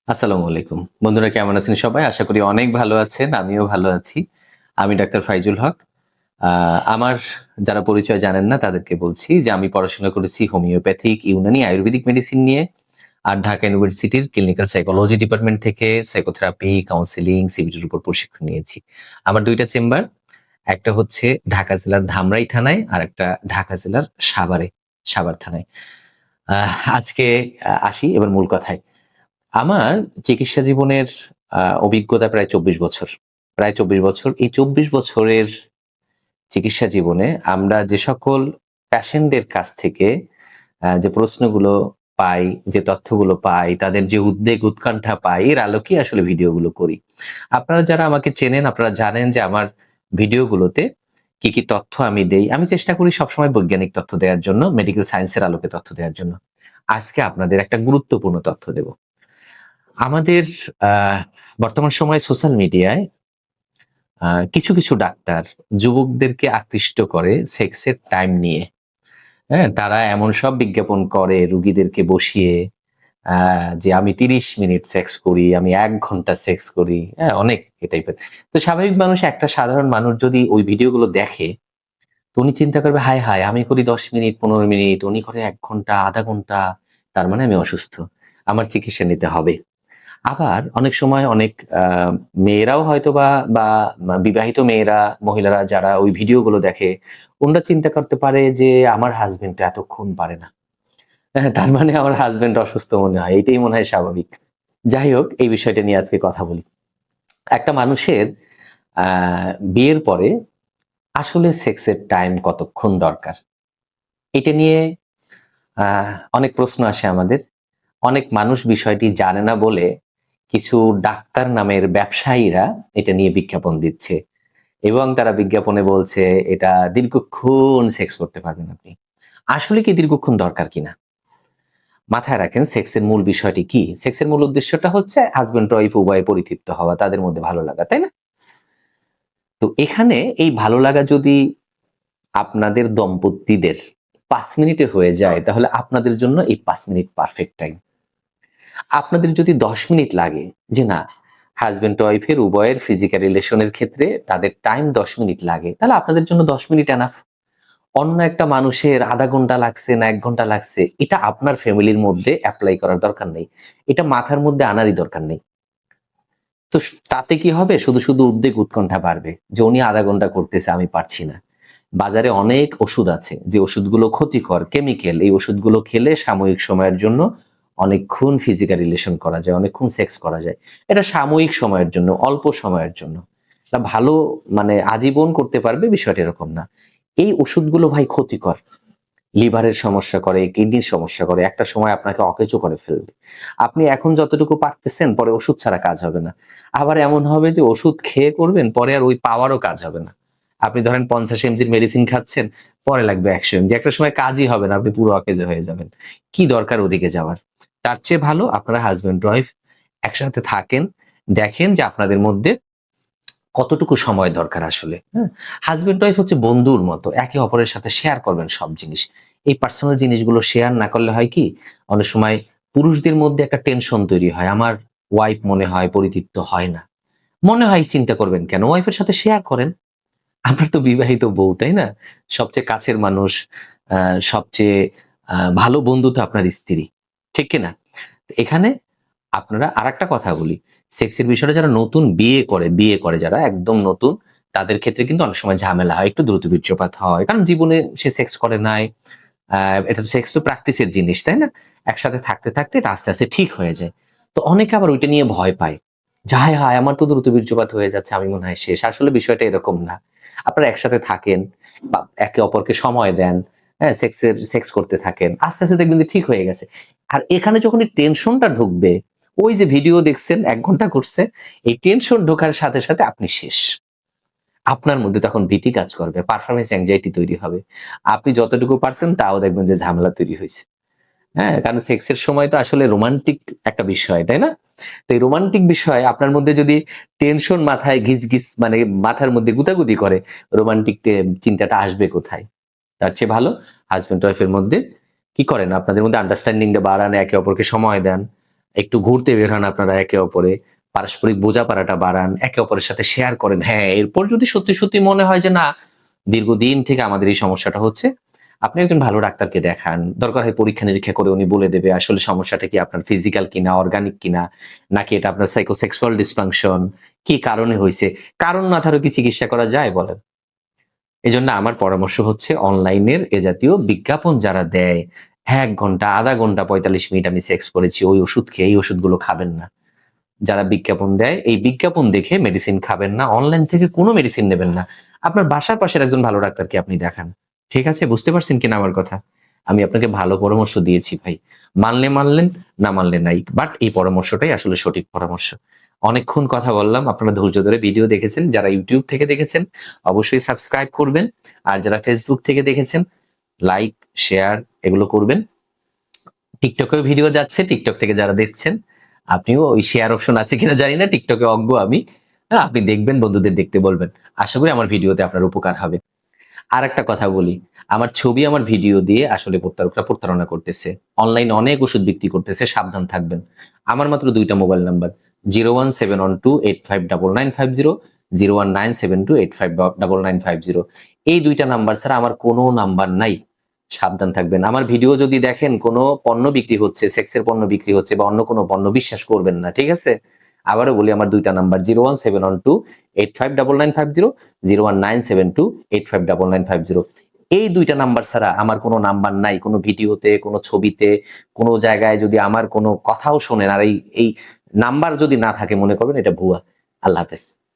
আসসালামু আলাইকুম। বন্ধুরা কেমন আছেন সবাই? আশা করি অনেক ভালো আছেন। আমিও ভালো আছি। আমি ডাক্তার ফাইজুল হক। আমার যারা পরিচয় জানেন না তাদেরকে বলছি যে আমি পড়াশোনা করেছি হোমিওপ্যাথিক, ইউনানি, আয়ুর্বেদিক মেডিসিন নিয়ে। আর ঢাকা ইউনিভার্সিটির ক্লিনিক্যাল সাইকোলজি ডিপার্টমেন্ট থেকে সাইকোথেরাপি, কাউন্সেলিং, সিবিটির উপর প্রশিক্ষণ নিয়েছি। আমার ২ টা চেম্বার। একটা হচ্ছে ঢাকা জেলার ধামরাই থানায়, আরেকটা ঢাকা জেলার সাভার থানায়। আজকে আসি এবার মূল কথায়। আমার চিকিৎসা জীবনের অভিজ্ঞতা প্রায় ২৪ বছর। প্রায় ২৪ বছর। এই ২৪ বছরের চিকিৎসা জীবনে আমরা যে সকল পেশেন্টদের কাছ থেকে যে প্রশ্নগুলো পাই, যে তথ্যগুলো পাই, তাদের যে উদ্বেগ উৎকণ্ঠা পাই, এর আলোকেই আসলে ভিডিওগুলো করি। আপনারা যারা আমাকে চেনেন, আপনারা জানেন যে আমার ভিডিওগুলোতে কি তথ্য আমি দেই। আমি চেষ্টা করি সবসময় বৈজ্ঞানিক তথ্য দেওয়ার জন্য, মেডিকেল সায়েন্সের আলোকে তথ্য দেওয়ার জন্য। আজকে আপনাদের একটা গুরুত্বপূর্ণ তথ্য দেব। আমাদের বর্তমান সময়ে সোশ্যাল মিডিয়ায় কিছু ডাক্তার যুবকদেরকে আকৃষ্ট করে সেক্সের টাইম নিয়ে। হ্যাঁ? তারা এমন সব বিজ্ঞাপন করে রুগীদেরকে বসিয়ে আ যে আমি ৩০ মিনিট সেক্স করি, আমি ১ ঘন্টা সেক্স করি। হ্যাঁ? অনেক এ টাইপের। তো স্বাভাবিক মানুষ একটা সাধারণ মানুষ যদি ওই ভিডিওগুলো দেখে, তো উনি চিন্তা করবে, "হায়, হায়! আমি করি ১০ মিনিট, ১৫ মিনিট, উনি করে ১ ঘন্টা, ০.৫ ঘন্টা। তার মানে আমি অসুস্থ। আমার চিকিৎসা নিতে হবে।" আবার অনেক সময় অনেক আ মেয়েরাও হয়তোবা বা বিবাহিত মেয়েরা, মহিলারা যারা ওই ভিডিওগুলো দেখে, ওনারা চিন্তা করতে পারে যে, "আমার হাসব্যান্ড তো এতক্ষণ পারে না। হ্যাঁ, তার মানে আমার হাসব্যান্ড অসুস্থ মনে হয়। এটাই মনে হয় স্বাভাবিক।" যাই হোক, এই বিষয়টা নিয়ে আজকে কথা বলি। একটা মানুষের আ বিয়ের পরে আসলে সেক্সের টাইম কতক্ষণ দরকার? এটা নিয়ে আ অনেক প্রশ্ন আসে আমাদের। অনেক মানুষ বিষয়টি জানে না বলে কিছু ডাক্তার নামের ব্যবসায়ীরা এটা নিয়ে বিজ্ঞাপন দিচ্ছে এবং তারা বিজ্ঞাপনে বলছে এটা দীর্ঘক্ষণ সেক্স করতে পারবেন আপনি। আসলে কি দীর্ঘক্ষণ দরকার কিনা? মাথায় রাখেন সেক্সের মূল বিষয়টি কি? সেক্সের মূল উদ্দেশ্যটা হচ্ছে হাসব্যান্ড ওয়াইফ উভয়ে পরিতৃপ্ত হওয়া, তাদের মধ্যে ভালো লাগা, তাই না? তো এখানে এই ভালো লাগা যদি আপনাদের দম্পতিদের ৫ মিনিটে হয়ে যায় তাহলে আপনাদের জন্য এই ৫ মিনিট পারফেক্ট টাইম। আপনাদের যদি ১০ মিনিট লাগে যে না হাসব্যান্ড ওয়াইফের উভয়ের ফিজিক্যাল রিলেশনের ক্ষেত্রে তাদের টাইম ১০ মিনিট লাগে, তাহলে আপনাদের জন্য ১০ মিনিট এনাফ। অন্য একটা মানুষের ০.৫ ঘন্টা লাগছে না ১ ঘন্টা লাগছে, এটা আপনার ফ্যামিলির মধ্যে এপ্লাই করার দরকার নেই। এটা মাথার মধ্যে আনারই দরকার নেই। তো তাতে কি হবে? শুধু উদ্বেগ উৎকণ্ঠা বাড়বে যে উনি ০.৫ ঘন্টা করতেছে, আমি পারছি না। বাজারে অনেক ওষুধ আছে যে ওষুধগুলো ক্ষতিকর, কেমিক্যাল। এই ওষুধগুলো খেলে সাময়িক সময়ের জন্য অনেকক্ষণ ফিজিক্যাল রিলেশন করা যায়, অনেকক্ষণ সেক্স করা যায়। এটা সাময়িক সময়ের জন্য, অল্প সময়ের জন্য। এটা ভালো মানে আজীবন করতে পারবে বিষয়টা এরকম না। এই ওষুধগুলো ভাই ক্ষতিকর। লিভারের সমস্যা করে, কিডনির সমস্যা করে। একটা সময় আপনাকে অকেজো করে ফেলবে। আপনি এখন যতটুকু পারতেছেন পরে ওষুধ ছাড়া কাজ হবে না। আবার এমন হবে যে ওষুধ খেয়ে করবেন, পরে আর ওই পাওয়ারও কাজ হবে না। আপনি ধরেন ৫০ এমজির মেডিসিন খাচ্ছেন, পরে লাগবে ১০০ এমজি। একটা সময় কাজই হবে না, আপনি পুরো অকেজো হয়ে যাবেন। কি দরকার ওদিকে যাওয়ার? তার চেয়ে ভালো আপনারা হাসব্যান্ড ওয়াইফ একসাথে থাকেন, দেখেন যে আপনাদের মধ্যে কতটুকু সময় দরকার আসলে, হ্যাঁ? হাসব্যান্ড ওয়াইফ হচ্ছে বন্ধুর মতো। একে অপরের সাথে শেয়ার করবেন সব জিনিস। এই পার্সোনাল জিনিসগুলো শেয়ার না করলে হয় কি? অনেক সময় পুরুষদের মধ্যে একটা টেনশন তৈরি হয়। আমার ওয়াইফ মনে হয় পরিতৃপ্ত হয় না। মনে হয় চিন্তা করবেন কেন? ওয়াইফের সাথে শেয়ার করেন। আপনার তো বিবাহিত বউ, তাই না? সবচেয়ে কাছের মানুষ, আ সবচেয়ে ভালো বন্ধু তো আপনার স্ত্রী। ঠিক কি না? এখানে আপনারা আরেকটা কথা বলি। সেক্সের বিষয়টা যারা নতুন বিয়ে করে যারা একদম নতুন, তাদের ক্ষেত্রে কিন্তু অনেক সময় ঝামেলা হয়। একটু দ্রুত বীর্যপাত হয়। কারণ জীবনে সে সেক্স করে নাই। আ এটা তো সেক্স তো প্র্যাকটিসের জিনিস, তাই না? একসাথে থাকতে এটা আস্তে ঠিক হয়ে যায়। তো অনেকে আবার ওইটা নিয়ে ভয় পায়। যে হায়, হায়! আমার তো দ্রুত বীর্যপাত হয়ে যাচ্ছে। আমি মনে হয় শেষ। আসলে বিষয়টা এরকম না। আপনারা একসাথে থাকেন বা একে অপরকে সময় দেন। হ্যাঁ? সেক্স করতে থাকেন। আস্তে দেখবেন যে ঠিক হয়ে গেছে। আর এখানে যখন এই টেনশনটা ঢুকবে, ওই যে ভিডিও দেখছেন ১ ঘন্টা করছে, এই টেনশন ঢোকার সাথে আপনি শেষ। আপনার মধ্যে তখন ভীতি কাজ করবে, পারফরম্যান্স অ্যাংজাইটি তৈরি হবে। আপনি যতটুকু পারতেন তাও দেখবেন যে ঝামেলা তৈরি হইছে। হ্যাঁ? কারণ সেক্সের সময় তো আসলে রোমান্টিক একটা বিষয়, তাই না? তো এই রোমান্টিক বিষয় আপনার মধ্যে যদি টেনশন মাথায় গিজ মানে মাথার মধ্যে গুতাগুতি করে, রোমান্টিক চিন্তাটা আসবে কোথায়? তার চেয়ে ভালো হাসব্যান্ড ওয়াইফ এর মধ্যে কি করেন? আপনাদের মধ্যে আন্ডারস্ট্যান্ডিং টা বাড়ান, একে অপরকে সময় দেন। একটু ঘুরতে বের হন আপনারা একে অপরে, পারস্পরিক বোঝাপড়াটা বাড়ান, একে অপরের সাথে শেয়ার করেন। হ্যাঁ, এরপর যদি সত্যি, সত্যি মনে হয় যে না দীর্ঘদিন থেকে আমাদের এই সমস্যাটা হচ্ছে, আপনি একজন ভালো ডাক্তারকে দেখান। দরকার হয় পরীক্ষা-নিরীক্ষা করে উনি বলে দেবে আসলে সমস্যাটা কি আপনার ফিজিক্যাল কিনা, অর্গানিক কিনা, নাকি এটা আপনার সাইকোসেক্সুয়াল ডিসফাংশন, কি কারণে হইছে? কারণ না থাকলে কি চিকিৎসা করা যায় বলেন? এজন্য আমার পরামর্শ হচ্ছে অনলাইনের এ জাতীয় বিজ্ঞাপন যারা দেয়, ১ ঘন্টা, ০.৫ ঘন্টা, ৪৫ মিনিট আমি সেক্স করেছি, ওই ওষুধ খেয়ে এই ওষুধগুলো খাবেন না। যারা বিজ্ঞাপন দেয়, এই বিজ্ঞাপন দেখে মেডিসিন খাবেন না। অনলাইন থেকে কোনো মেডিসিন নেবেন না। আপনার বাসার পাশের একজন ভালো ডাক্তারকে আপনি দেখান। ঠিক আছে? বুঝতে পারছেন কিনা আমার কথা? আমি আপনাকে ভালো পরামর্শ দিয়েছি ভাই। মানলে মানলেন, না মানলে নাই। বাট এই পরামর্শটাই আসলে সঠিক পরামর্শ। অনেকক্ষণ কথা বললাম। আপনারা ধৈর্য ধরে ভিডিও দেখেছেন। যারা YouTube থেকে দেখেছেন অবশ্যই সাবস্ক্রাইব করবেন। আর যারা Facebook থেকে দেখেছেন লাইক, শেয়ার এগুলো করবেন। টিকটকেও ভিডিও যাচ্ছে। টিকটক থেকে যারা দেখছেন, আপনিও ওই শেয়ার অপশন আছে কিনা জানি না। টিকটকে অজ্ঞ আমি। হ্যাঁ, আপনি দেখবেন, বন্ধুদের দেখতে বলবেন। আশা করি আমার ভিডিওতে আপনার উপকার হবে। আরেকটা কথা বলি, আমার ছবি আমার ভিডিও দিয়ে আসলে প্রতারকরা প্রতারণা করতেছে। অনলাইনে অনেক ওষুধ বিক্রি করতেছে, সাবধান থাকবেন। আমার মাত্র ২ টা মোবাইল নাম্বার 01712859950, 01972859950। এই ২ টা নাম্বার ছাড়া আমার কোনো নাম্বার নাই। সাবধান থাকবেন। আমার ভিডিও যদি দেখেন কোনো পণ্য বিক্রি হচ্ছে, সেক্সের পণ্য বিক্রি হচ্ছে বা অন্য কোনো পণ্য বিশ্বাস করবেন না। ঠিক আছে? আবারও বলি আমার ২ টা নাম্বার 01712859950, 01972859950। এই ২ টা নাম্বার ছাড়া আমার কোনো নাম্বার নাই। কোনো ভিডিওতে, কোনো ছবিতে, কোনো জায়গায় যদি আমার কোনো কথাও শোনেন আর এই নাম্বার যদি না থাকে মনে করবেন এটা ভুয়া। আল্লাহ হাফেজ।